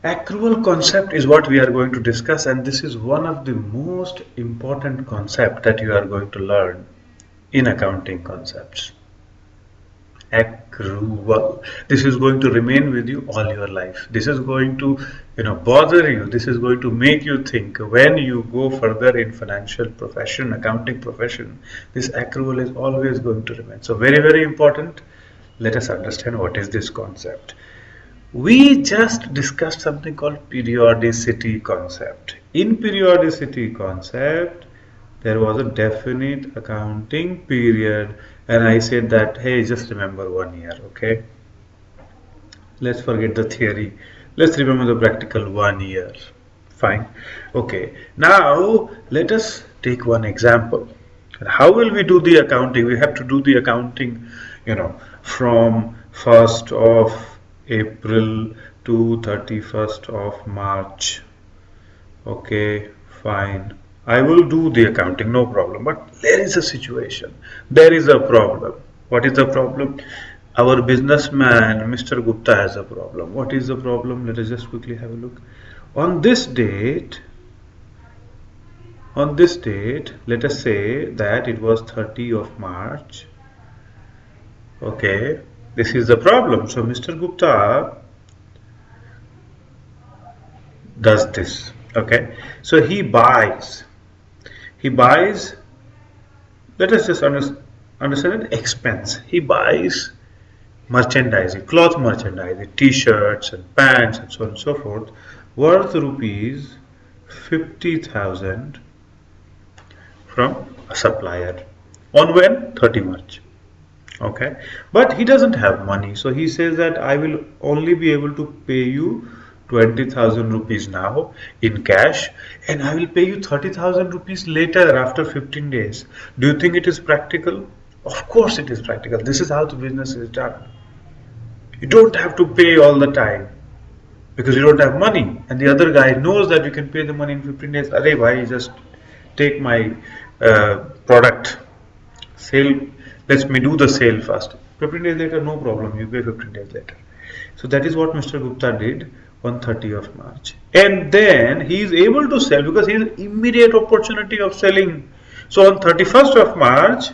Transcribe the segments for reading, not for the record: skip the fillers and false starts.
Accrual concept is what we are going to discuss, and this is one of the most important concept that you are going to learn in accounting concepts. Accrual. This is going to remain with you all your life. This is going to, bother you. This is going to make you think when you go further in financial profession, accounting profession. This accrual is always going to remain. So very, very important. Let us understand what is this concept. We just discussed something called periodicity concept. In periodicity concept, there was a definite accounting period, and I said that, hey, just remember 1 year, okay? Let's forget the theory. Let's remember the practical 1 year. Fine. Okay. Now, let us take one example. How will we do the accounting? We have to do the accounting, from 1st of April to 31st of March. Okay, fine. I will do the accounting, no problem. But there is a situation. There is a problem. What is the problem? Our businessman, Mr. Gupta, has a problem. What is the problem? Let us just quickly have a look. On this date, let us say that it was 30 of March. Okay, this is the problem. So Mr. Gupta does this. Okay, so he buys, let us just understand an expense. He buys merchandising, cloth merchandising, t-shirts and pants and so on and so forth, worth rupees 50,000 from a supplier. On when? 30 March. Okay, but he doesn't have money, so he says that I will only be able to pay you 20,000 rupees now in cash, and I will pay you 30,000 rupees later after 15 days. Do you think it is practical? Of course it is practical. This is how the business is done. You don't have to pay all the time because you don't have money, and the other guy knows that you can pay the money in 15 days. Arey bhai, just take my product, sale, let me do the sale first. 15 days later, no problem, you pay 15 days later. So that is what Mr. Gupta did on 30th of March. And then he is able to sell because he has immediate opportunity of selling. So on 31st of March,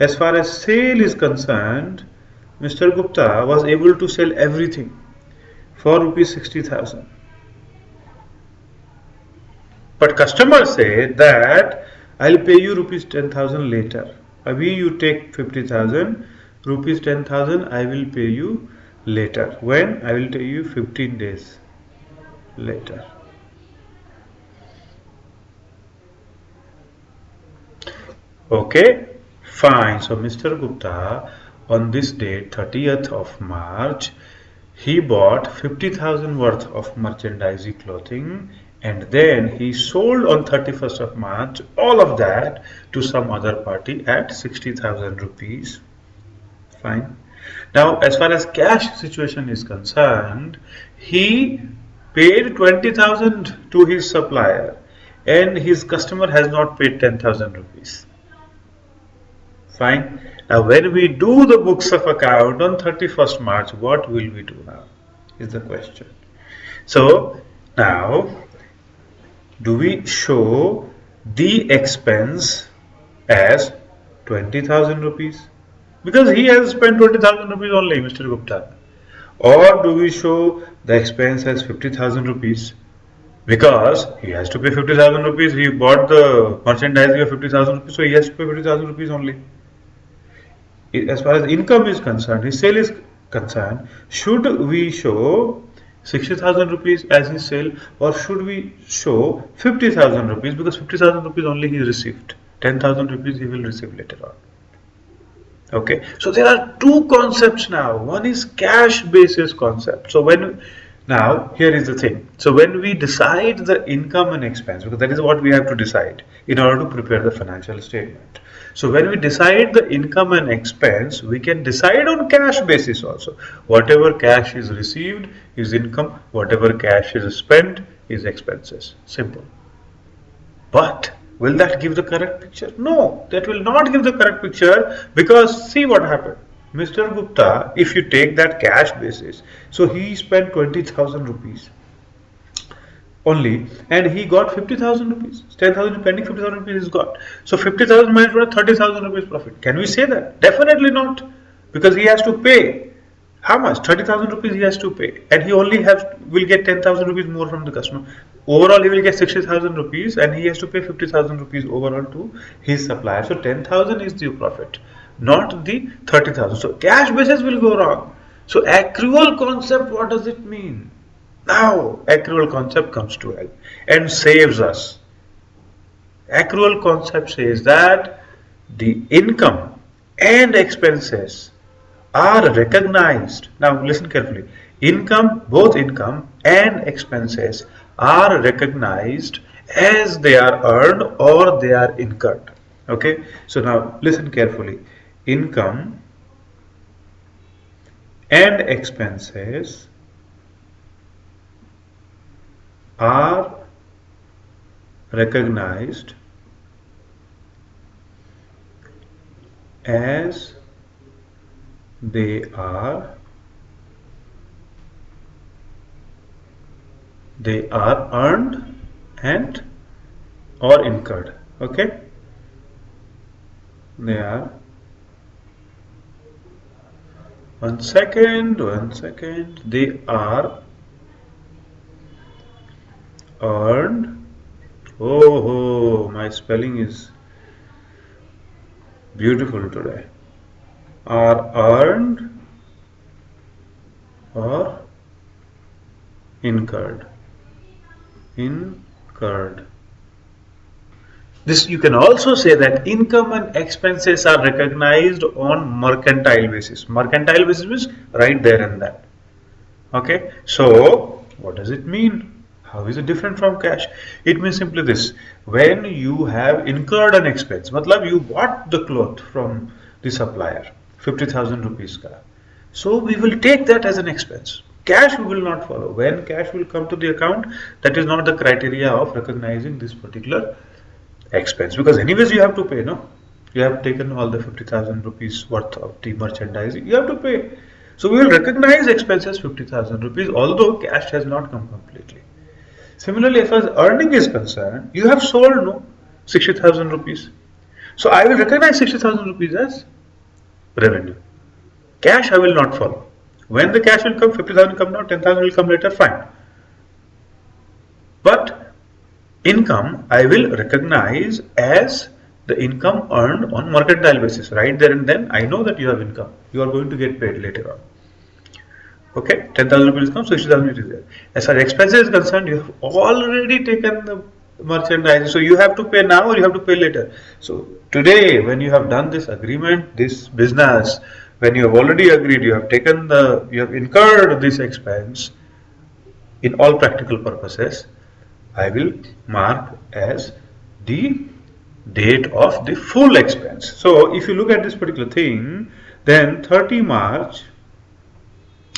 as far as sale is concerned, Mr. Gupta was able to sell everything for rupees 60,000. But customers say that I'll pay you rupees 10,000 later. Abhi you take 50,000, rupees 10,000 I will pay you later. When? I will tell you 15 days later. Okay, fine. So Mr. Gupta on this date, 30th of March, he bought 50,000 worth of merchandise clothing, and then he sold on 31st of March all of that to some other party at 60,000 rupees. Fine. Now, as far as cash situation is concerned, he paid 20,000 to his supplier, and his customer has not paid 10,000 rupees. Fine. Now, when we do the books of account on 31st March, what will we do now? Is the question. So, now, do we show the expense as 20,000 rupees? Because he has spent 20,000 rupees only, Mr. Gupta. Or do we show the expense as 50,000 rupees? Because he has to pay 50,000 rupees, he bought the merchandise of 50,000 rupees, so he has to pay 50,000 rupees only. As far as income is concerned, his sale is concerned, should we show 60,000 rupees as his sale, or should we show 50,000 rupees, because 50,000 rupees only he received, 10,000 rupees he will receive later on. Okay, so there are two concepts now. One is cash basis concept. So now here is the thing. So when we decide the income and expense, because that is what we have to decide in order to prepare the financial statement. So when we decide the income and expense, we can decide on cash basis also. Whatever cash is received is income, whatever cash is spent is expenses. Simple. But will that give the correct picture? No, that will not give the correct picture, because see what happened. Mr. Gupta, if you take that cash basis, so he spent 20,000 rupees. only, and he got 50,000 rupees. 10,000 pending, 50,000 rupees is got. So 50,000 minus 30,000 rupees profit. Can we say that? Definitely not, because he has to pay. How much? 30,000 rupees he has to pay, and he only will get 10,000 rupees more from the customer. Overall, he will get 60,000 rupees, and he has to pay 50,000 rupees overall to his supplier. So 10,000 is the profit, not the 30,000. So cash basis will go wrong. So accrual concept, what does it mean? Now accrual concept comes to help and saves us. Accrual concept says that the income and expenses are recognized. Now listen carefully. Both income and expenses are recognized as they are earned or they are incurred. Okay, so now listen carefully. Income and expenses are recognized as they are earned and or incurred. Okay, they are, one second, they are earned. Oh, my spelling is beautiful today. Are earned or incurred. This, you can also say that income and expenses are recognized on mercantile basis. Mercantile basis means right there and then. Okay, so what does it mean? How is it different from cash? It means simply this: when you have incurred an expense, matlab you bought the cloth from the supplier, 50,000 rupees ka. So we will take that as an expense. Cash we will not follow. When cash will come to the account, that is not the criteria of recognizing this particular expense, because anyways you have to pay, no? You have taken all the 50,000 rupees worth of the merchandising, you have to pay. So we will recognize expenses 50,000 rupees, although cash has not come completely. Similarly, as far as earning is concerned, you have sold, no, 60,000 rupees. So I will recognize 60,000 rupees as revenue. Cash I will not follow. When the cash will come, 50,000 come now, 10,000 will come later, fine. But income I will recognize as the income earned on mercantile basis. Right there and then I know that you have income. You are going to get paid later on. Okay, 10,000 rupees comes, 60,000 is there. As far as expenses is concerned, you have already taken the merchandise, so you have to pay now or you have to pay later. So today, when you have done this agreement, this business, when you have already agreed, you have incurred this expense, in all practical purposes, I will mark as the date of the full expense. So if you look at this particular thing, then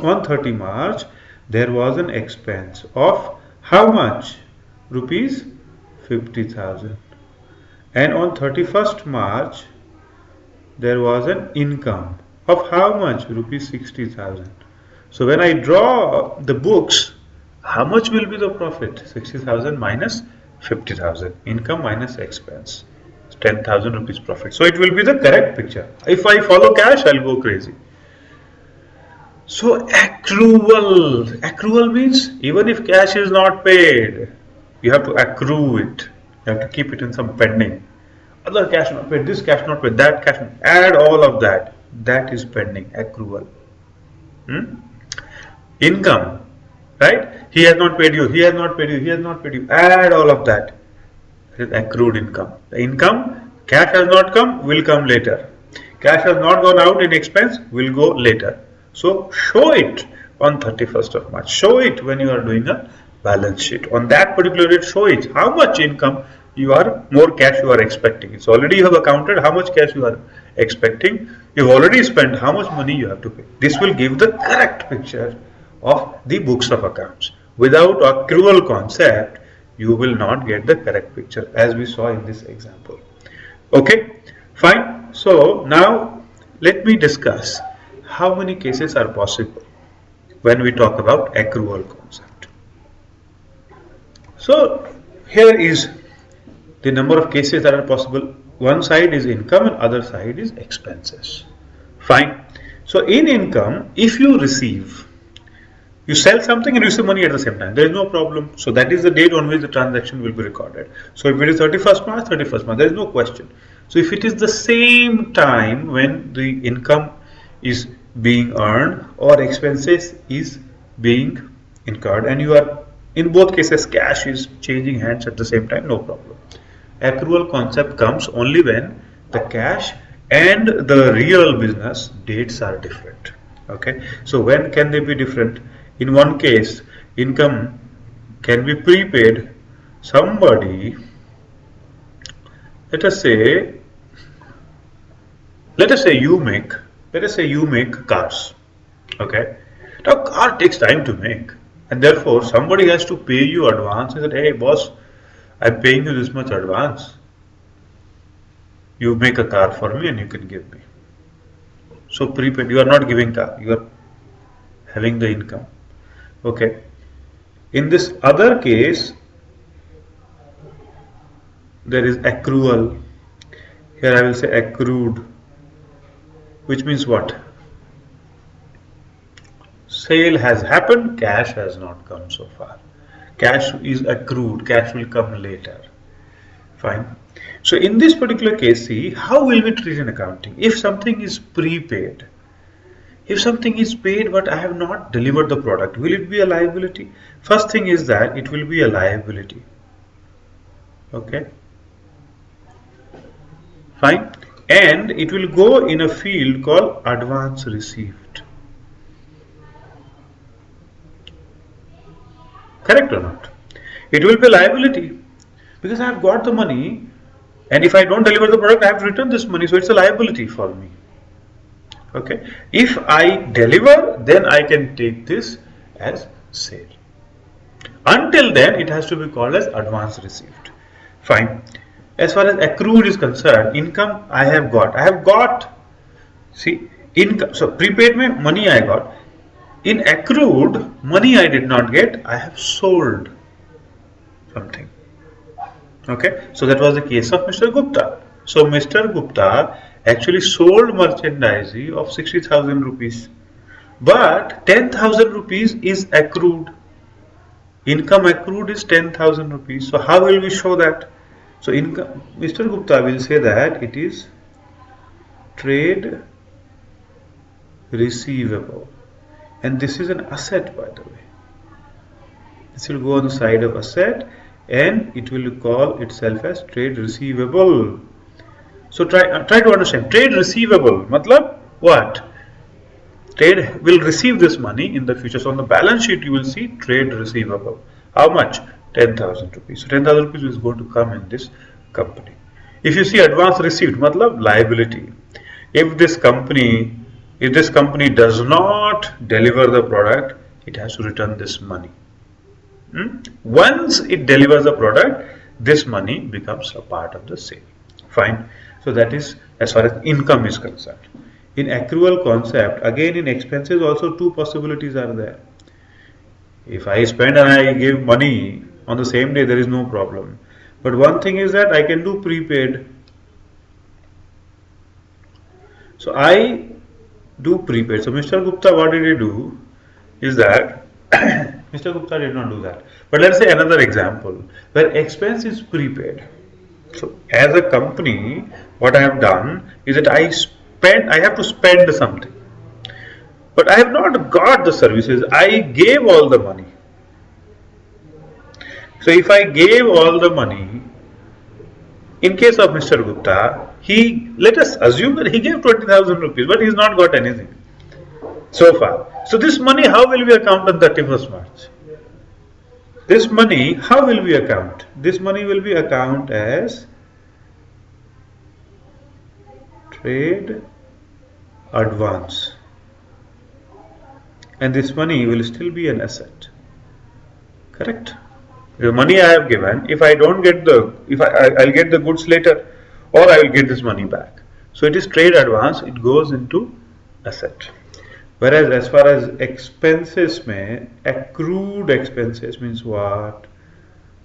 on 30 March, there was an expense of how much? Rupees 50,000. And on 31st March, there was an income of how much? Rupees 60,000. So when I draw the books, how much will be the profit? 60,000 minus 50,000. Income minus expense. 10,000 rupees profit. So it will be the correct picture. If I follow cash, I'll go crazy. So accrual means even if cash is not paid, you have to accrue it. You have to keep it in some pending. Other cash not paid, this cash not paid, that cash not paid. Add all of that. That is pending, accrual. Income, right? He has not paid you, he has not paid you, he has not paid you. Add all of that. That is accrued income. The income, cash has not come, will come later. Cash has not gone out in expense, will go later. So show it on 31st of March. Show it when you are doing a balance sheet. On that particular date, show it how much income more cash you are expecting. It's already you have accounted how much cash you are expecting. You've already spent how much money you have to pay. This will give the correct picture of the books of accounts. Without accrual concept, you will not get the correct picture, as we saw in this example. Okay, fine. So now let me discuss how many cases are possible when we talk about accrual concept. So here is the number of cases that are possible. One side is income and other side is expenses. Fine. So in income, if you receive, you sell something and you receive money at the same time, there is no problem. So that is the date on which the transaction will be recorded. So if it is 31st March, 31st March, there is no question. So if it is the same time when the income is being earned or expenses is being incurred, and you are in both cases cash is changing hands at the same time, no problem. Accrual concept comes only when the cash and the real business dates are different. Okay, so when can they be different? In one case, income can be prepaid. Somebody, let us say you make cars. Okay, now car takes time to make, and therefore somebody has to pay you advance and said, hey boss, I'm paying you this much advance. You make a car for me and you can give me. So prepaid, you are not giving car, you are having the income. Okay. In this other case, there is accrual. Here I will say accrued, which means what? Sale has happened, cash has not come so far. Cash is accrued, cash will come later. Fine. So in this particular case, see, how will we treat in accounting? If something is prepaid, if something is paid but I have not delivered the product, will it be a liability? First thing is that it will be a liability. Okay. Fine. And it will go in a field called advance received. Correct or not? It will be a liability because I have got the money, and if I don't deliver the product, I have to return this money. So it's a liability for me. Okay. If I deliver, then I can take this as sale. Until then, it has to be called as advance received. Fine. As far as accrued is concerned, income I have got. See, income. So prepaid mein money I got. In accrued, money I did not get. I have sold something. Okay. So that was the case of Mr. Gupta. So Mr. Gupta actually sold merchandise of 60,000 rupees, but 10,000 rupees is accrued. Income accrued is 10,000 rupees. So how will we show that? So income, Mr. Gupta will say that it is trade receivable, and this is an asset, by the way. This will go on the side of asset, and it will call itself as trade receivable. So try to understand. Trade receivable, matlab what? Trade will receive this money in the future. So on the balance sheet, you will see trade receivable. How much? 10,000 rupees. So 10,000 rupees is going to come in this company. If you see advance received, matlab liability. If this company does not deliver the product, it has to return this money. Once it delivers the product, this money becomes a part of the sale. Fine. So that is as far as income is concerned. In accrual concept, again in expenses also two possibilities are there. If I spend and I give money on the same day, there is no problem. But one thing is that I can do prepaid. So I do prepaid. So Mr. Gupta, what did he do? Is that Mr. Gupta did not do that. But let's say another example where expense is prepaid. So as a company, what I have done is that I have to spend something, but I have not got the services. I gave all the money. So if I gave all the money, in case of Mr. Gupta, let us assume that he gave 20,000 rupees, but he has not got anything so far. So this money, how will we account on 31st March? This money, how will we account? This money will be accounted as trade advance, and this money will still be an asset. Correct? The money I have given, if I don't get I'll get the goods later, or I will get this money back. So it is trade advance, it goes into asset. Whereas as far as expenses accrued expenses means what?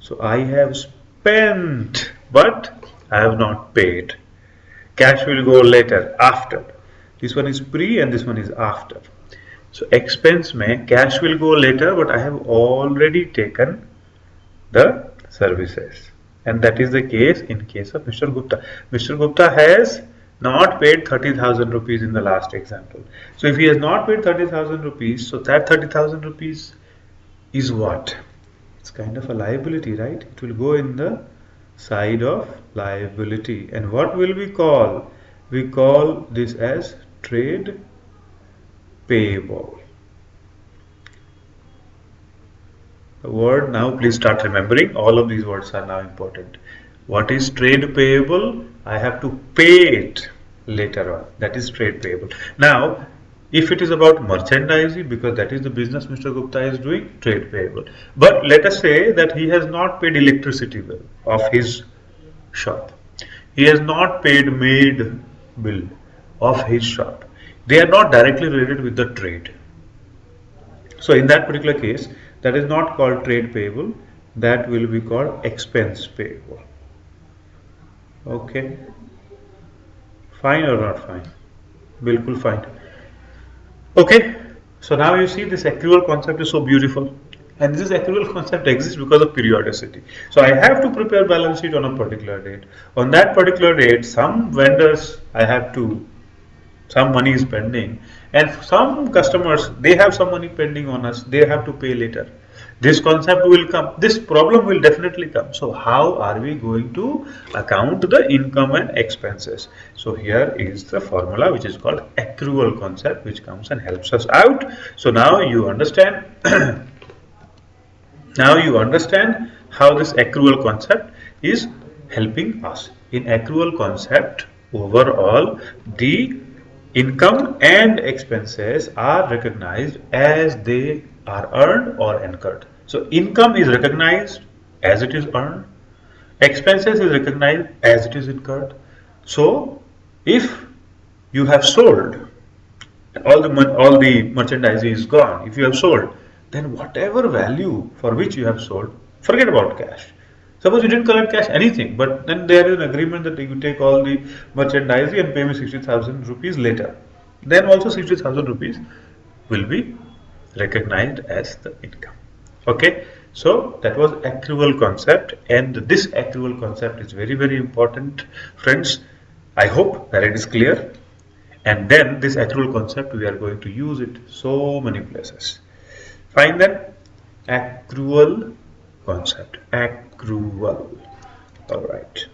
So I have spent, but I have not paid. Cash will go later, after. This one is pre and this one is after. So expense mein cash will go later, but I have already taken the services. And that is the case in case of Mr. Gupta. Mr. Gupta has not paid 30,000 rupees in the last example. So if he has not paid 30,000 rupees, so that 30,000 rupees is what? It's kind of a liability, right? It will go in the side of liability. And what will we call? We call this as trade payable. The word now, please start remembering. All of these words are now important. What is trade payable? I have to pay it later on. That is trade payable. Now, if it is about merchandising, because that is the business Mr. Gupta is doing, trade payable. But let us say that he has not paid electricity bill of his shop. He has not paid maid bill of his shop. They are not directly related with the trade. So in that particular case, that is not called trade payable. That will be called expense payable. Okay. Fine or not fine? Bilkul fine. Okay. So now you see this accrual concept is so beautiful. And this accrual concept exists because of periodicity. So I have to prepare balance sheet on a particular date. On that particular date, some vendors I have to, some money is pending, and some customers, they have some money pending on us, they have to pay later. This concept will come, this problem will definitely come. So how are we going to account the income and expenses? So here is the formula which is called accrual concept, which comes and helps us out. So now you understand now you understand how this accrual concept is helping us. In accrual concept, overall, the income and expenses are recognized as they are earned or incurred. So income is recognized as it is earned, expenses is recognized as it is incurred. So if you have sold, all the merchandise is gone, if you have sold, then whatever value for which you have sold, forget about cash. Suppose you didn't collect cash anything, but then there is an agreement that you take all the merchandise and pay me 60,000 rupees later. Then also 60,000 rupees will be recognized as the income. Okay, so that was accrual concept, and this accrual concept is very, very important, friends. I hope that it is clear. And then this accrual concept, we are going to use it so many places. Fine then, accrual concept, accrual. All right.